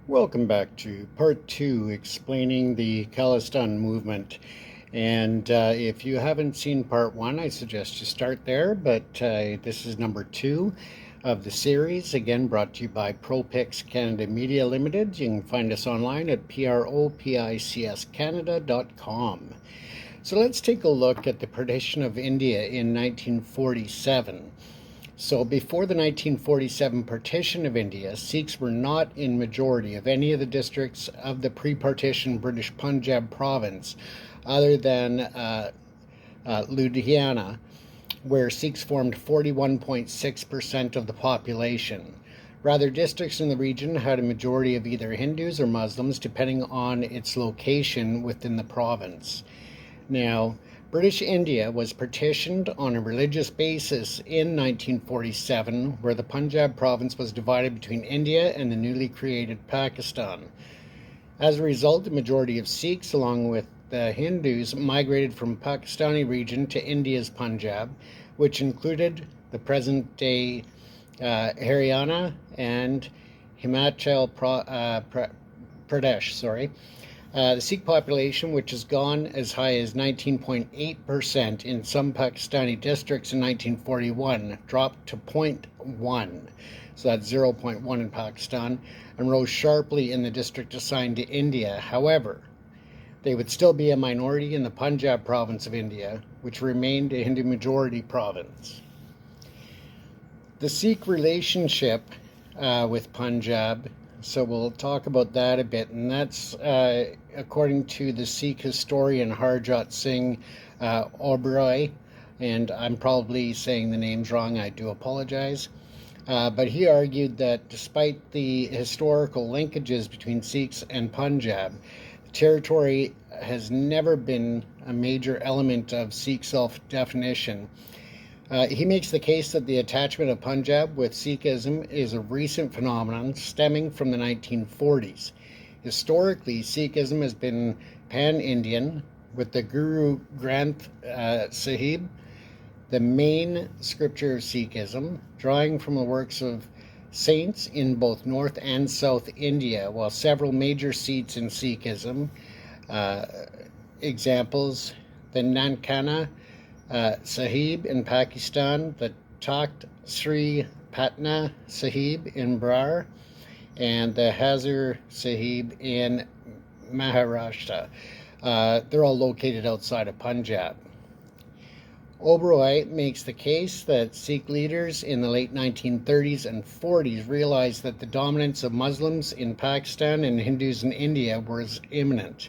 Welcome back to part two, explaining the Khalistan movement. And if you haven't seen part one, I suggest you start there. But this is number two of the series, again brought to you by ProPix Canada Media Limited. You can find us online at propicscanada.com. So let's take a look at the partition of India in 1947. So before the 1947 partition of India, Sikhs were not in majority of any of the districts of the pre-partition British Punjab province other than Ludhiana, where Sikhs formed 41.6% of the population. Rather, districts in the region had a majority of either Hindus or Muslims, depending on its location within the province. Now, British India was partitioned on a religious basis in 1947, where the Punjab province was divided between India and the newly created Pakistan. As a result, the majority of Sikhs, along with the Hindus, migrated from Pakistani region to India's Punjab, which included the present-day Haryana and Himachal Pradesh. The Sikh population, which has gone as high as 19.8% in some Pakistani districts in 1941, dropped to 0.1, so that's 0.1 in Pakistan, and rose sharply in the district assigned to India. However, they would still be a minority in the Punjab province of India, which remained a Hindu majority province. The Sikh relationship with Punjab, so we'll talk about that a bit, and that's according to the Sikh historian Harjot Singh Oberoi, and I'm probably saying the names wrong, I do apologize. But he argued that despite the historical linkages between Sikhs and Punjab, the territory has never been a major element of Sikh self-definition. He makes the case that the attachment of Punjab with Sikhism is a recent phenomenon stemming from the 1940s. Historically, Sikhism has been pan-Indian, with the Guru Granth Sahib, the main scripture of Sikhism, drawing from the works of saints in both North and South India, while several major seats in Sikhism, examples, the Nankana Sahib in Pakistan, the Takht Sri Patna Sahib in Brar, and the Hazur Sahib in Maharashtra. They're all located outside of Punjab. Oberoi makes the case that Sikh leaders in the late 1930s and 40s realized that the dominance of Muslims in Pakistan and Hindus in India was imminent.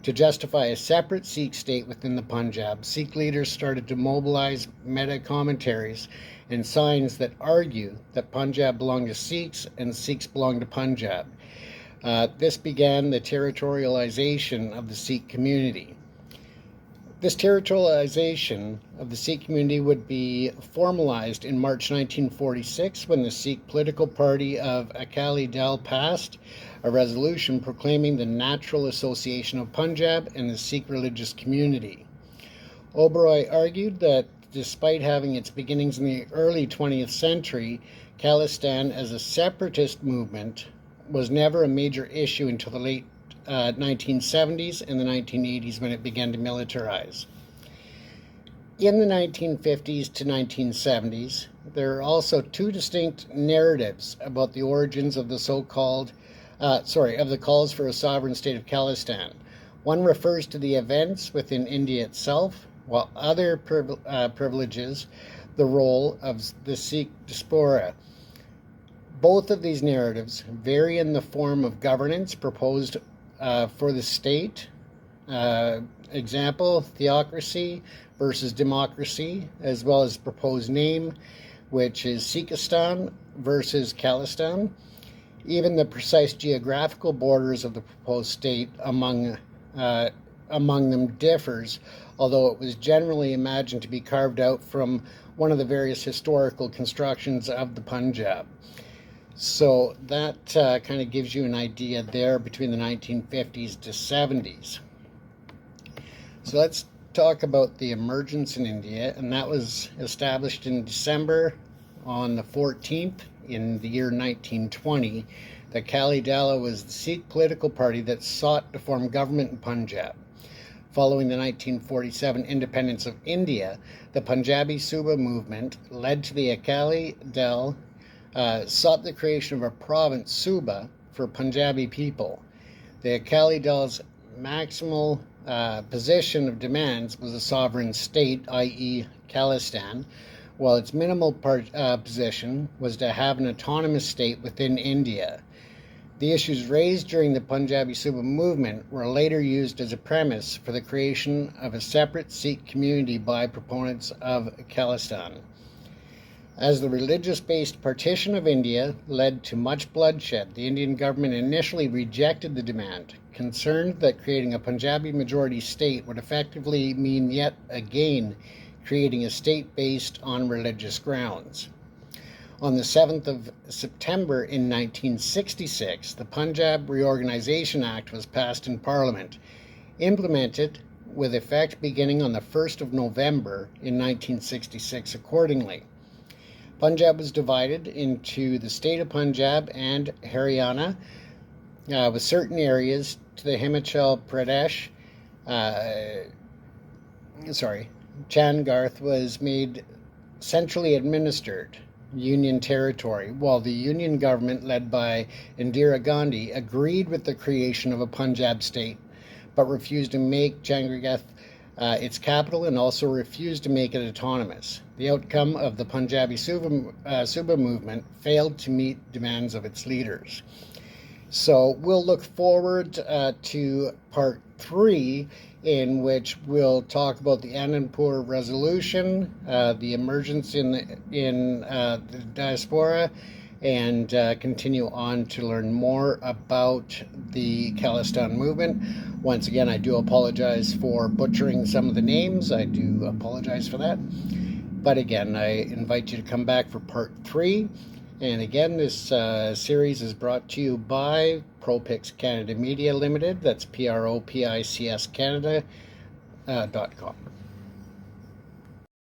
To justify a separate Sikh state within the Punjab, Sikh leaders started to mobilize meta-commentaries and signs that argue that Punjab belonged to Sikhs and Sikhs belonged to Punjab. This began the territorialization of the Sikh community. This territorialization of the Sikh community would be formalized in March 1946 when the Sikh political party of Akali Dal passed a resolution proclaiming the natural association of Punjab and the Sikh religious community. Oberoi argued that despite having its beginnings in the early 20th century, Khalistan as a separatist movement was never a major issue until the late 1970s and the 1980s when it began to militarize. In the 1950s to 1970s, there are also two distinct narratives about the origins of the of the calls for a sovereign state of Khalistan. One refers to the events within India itself, while other privileges the role of the Sikh diaspora. Both of these narratives vary in the form of governance proposed for the state. Example, theocracy versus democracy, as well as proposed name, which is Sikhistan versus Khalistan. Even the precise geographical borders of the proposed state among them differs, although it was generally imagined to be carved out from one of the various historical constructions of the Punjab. So that kind of gives you an idea there between the 1950s to 70s. So let's talk about the emergence in India, and that was established in December on the 14th in the year 1920. The Akali Dal was the Sikh political party that sought to form government in Punjab. Following the 1947 independence of India, the Punjabi Suba movement, led to the Akali Dal, sought the creation of a province, Suba, for Punjabi people. The Akali Dal's maximal position of demands was a sovereign state, i.e. Khalistan, while its minimal position was to have an autonomous state within India. The issues raised during the Punjabi Suba movement were later used as a premise for the creation of a separate Sikh community by proponents of Khalistan. As the religious-based partition of India led to much bloodshed, the Indian government initially rejected the demand, concerned that creating a Punjabi majority state would effectively mean yet again creating a state based on religious grounds. On the 7th of September in 1966, the Punjab Reorganization Act was passed in Parliament, implemented with effect beginning on the 1st of November in 1966 accordingly. Punjab was divided into the state of Punjab and Haryana, with certain areas to the Himachal Pradesh. Changarth was made centrally administered Union territory, while the Union government led by Indira Gandhi agreed with the creation of a Punjab state, but refused to make Changarth its capital and also refused to make it autonomous. The outcome of the Punjabi Suba movement failed to meet demands of its leaders. So we'll look forward to part 3, in which we'll talk about the Anandpur Resolution, the emergence in the diaspora, and continue on to learn more about the Khalistan movement. Once again, I do apologize for butchering some of the names. I do apologize for that. But again, I invite you to come back for part 3. And again, this series is brought to you by ProPix Canada Media Limited. That's PROPICS Canada.com.